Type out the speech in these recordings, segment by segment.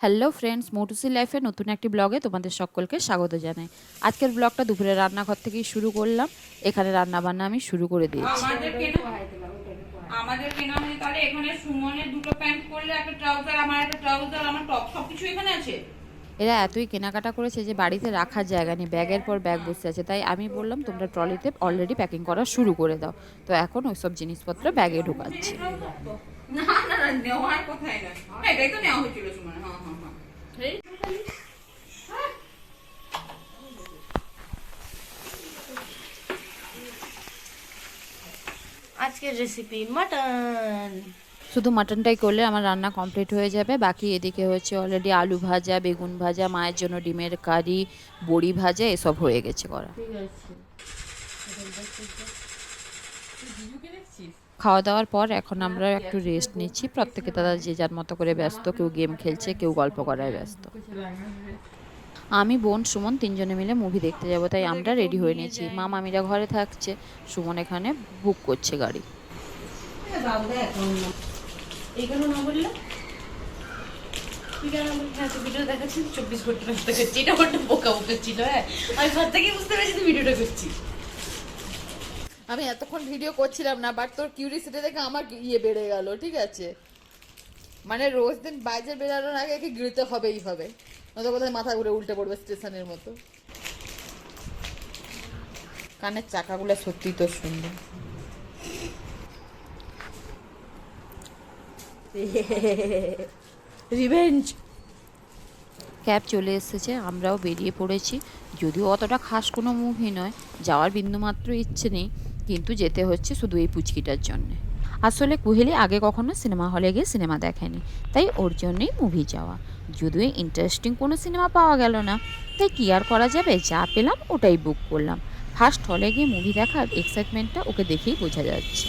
Hello friends, মোটুসি লাইফের নতুন একটি ব্লগে তোমাদের সকলকে স্বাগত জানাই। আজকের ব্লগটা দুপুরে রান্নাঘর থেকেই শুরু করলাম। এখানে রান্না বান্না আমি শুরু করে দিয়েছি। আমাদের কেনা হয়ে তাহলে এখানে সুমনের দুটো প্যান্ট পরলে, একটা ট্রাউজার, আমার একটা ট্রাউজার, আমার টপ, সবকিছু এখানে আছে। এরা এতই কেনাকাটা করেছে যে বাড়িতে রাখার জায়গা নেই, ব্যাগের পর ব্যাগ বসে আছে। তাই আমি বললাম তোমরা ট্রলিতে অলরেডি প্যাকিং করা শুরু করে দাও। তো এখন ওইসব জিনিসপত্র ব্যাগে ঢুকাচ্ছি। না না না, নেওয়ার কথাই না, এটাই তো নেওয়া হয়েছিল সুমন। হ্যাঁ হ্যাঁ হ্যাঁ, আজকের রেসিপি মাটন। শুধু মাটনটাই করলে আমার রান্না কমপ্লিট হয়ে যাবে। বাকি এদিকে হচ্ছে অলরেডি আলু ভাজা, বেগুন ভাজা, মায়ের জন্য ডিমের কারি, বড়ি ভাজা এসব হয়ে গেছে করা। খাওয়া দাওয়ার পর এখন আমরা একটু রেস্ট নিচ্ছি। প্রত্যেকে দাদা যে যার মতো করে ব্যস্ত, কেউ গেম খেলছে, কেউ গল্প করায় ব্যস্ত। আমি, বোন, সুমন তিনজনে মিলে মুভি দেখতে যাব, তাই আমরা রেডি হয়ে নিয়েছি। মা মামিরা ঘরে থাকছে, সুমন এখানে বুক করছে গাড়ি। এইগুলো না বললে ভিডিও দেখাচ্ছি 24 ঘন্টা নষ্ট করছি, এটা বড্ড বোকা বোকা ছিল। হ্যাঁ, আমি ঘর থেকেই বুঝতে পেরেছি তুই ভিডিওটা করছি। আমি এতক্ষণ ভিডিও করছিলাম না, বাট তোর কিউরিসিটি দেখে আমার বেড়ে গেল। ঠিক আছে, মানে রোজ দিন বাইরে বেরানোর আগে একে গিলতে হবেই হবে, নয়তো কোথায় মাথা ঘুরে উল্টে পড়বে স্টেশনের মতো। কানের চাকাগুলো সত্যিই তো সুন্দর। রিভেঞ্জ। ক্যাব চলে এসেছে, আমরাও বেরিয়ে পড়েছি। যদিও অতটা খাস কোনো মুভি নয়, যাওয়ার বিন্দুমাত্র ইচ্ছে নেই, কিন্তু যেতে হচ্ছে শুধু এই পুচকিটার জন্যে। আসলে কুহেলি আগে কখনো সিনেমা হলে গিয়ে সিনেমা দেখেনি, তাই ওর জন্যেই মুভি যাওয়া। যদিও ইন্টারেস্টিং কোনো সিনেমা পাওয়া গেল না, তাই কী আর করা যাবে, যা পেলাম ওটাই বুক করলাম। ফার্স্ট হলে গিয়ে মুভি দেখার এক্সাইটমেন্টটা ওকে দেখেই বোঝা যাচ্ছে।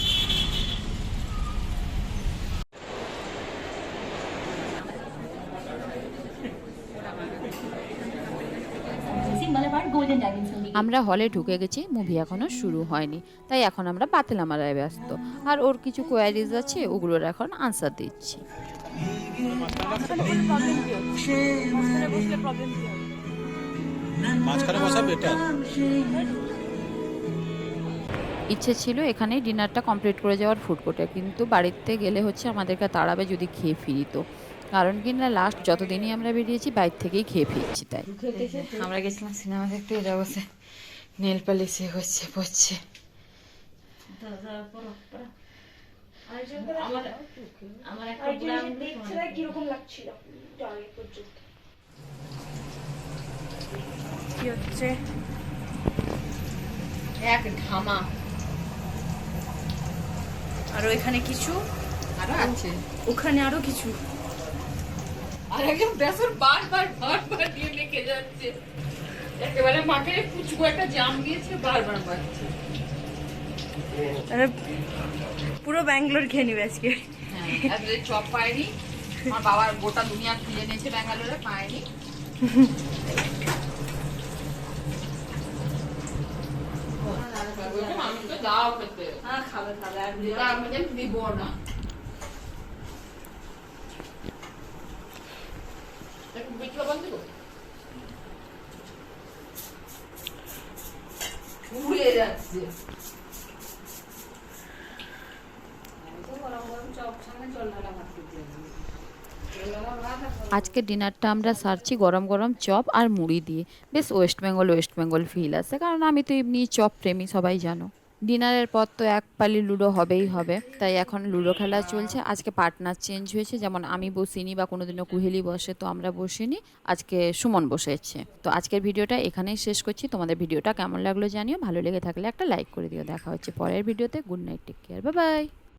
আমরা হলে ঢুকে গেছি, মুভি এখনো শুরু হয়নি, তাই এখন আমরা পাতিলামারায় ব্যস্ত। আর ওর কিছু কোয়ারিজ আছে, ওগুলোর এখন আনসার দিচ্ছি। ইচ্ছে ছিল এখানেই ডিনারটা কমপ্লিট করে যাওয়ার ফুড কোর্টে, কিন্তু বাড়িতে গেলে হচ্ছে আমাদেরকে তাড়াবে যদি খেয়ে ফিরি তো। কারণ কি না, লাস্ট যতদিনই আমরা বেরিয়েছি বাইরে থেকেই খেয়ে ফিরছি। তাই আমরা গেছিলাম সিনেমা দেখতে, এটা বসে নেল পালিশে হচ্ছে পড়ছে। কি হচ্ছে এক ধামা। আর এখানে কিছু আরো আছে, ওখানে আরো কিছু। আর একদম বেসর বারবার বারবার দিয়ে মেখে যাচ্ছে, একেবারে মাকে কুচকু একটা জাম দিয়েছে, বারবার বাড়ছে। পুরো ব্যাঙ্গালোর খেয়ে নিবে আজকে। হ্যাঁ, চপ পায়নি, আমার বাবার গোটা দুনিয়া খুঁজে নিয়েছে ব্যাঙ্গালোরে, পায়নি। মানুষকে দাও খেতে। হ্যাঁ, খাবে খাবে। আর আমি দিব না। ভুলে যাচ্ছে। আজকের ডিনারটা আমরা সারছি গরম গরম চপ আর মুড়ি দিয়ে। বেশ ওয়েস্ট বেঙ্গল ফিল আসে, কারণ আমি তো এমনি চপ প্রেমী, সবাই জানো। ডিনারের পর তো এক পালি লুডো হবেই হবে, তাই এখন লুডো খেলা চলছে। আজকে পার্টনার চেঞ্জ হয়েছে, যেমন আমি বসিনি বা কোনোদিনও কুহেলি বসে, তো আমরা বসিনি, আজকে সুমন বসেছে। তো আজকের ভিডিওটা এখানেই শেষ করছি। তোমাদের ভিডিওটা কেমন লাগলো জানিও, ভালো লেগে থাকলে একটা লাইক করে দিও। দেখা হচ্ছে পরের ভিডিওতে। Good night, take care, bye by.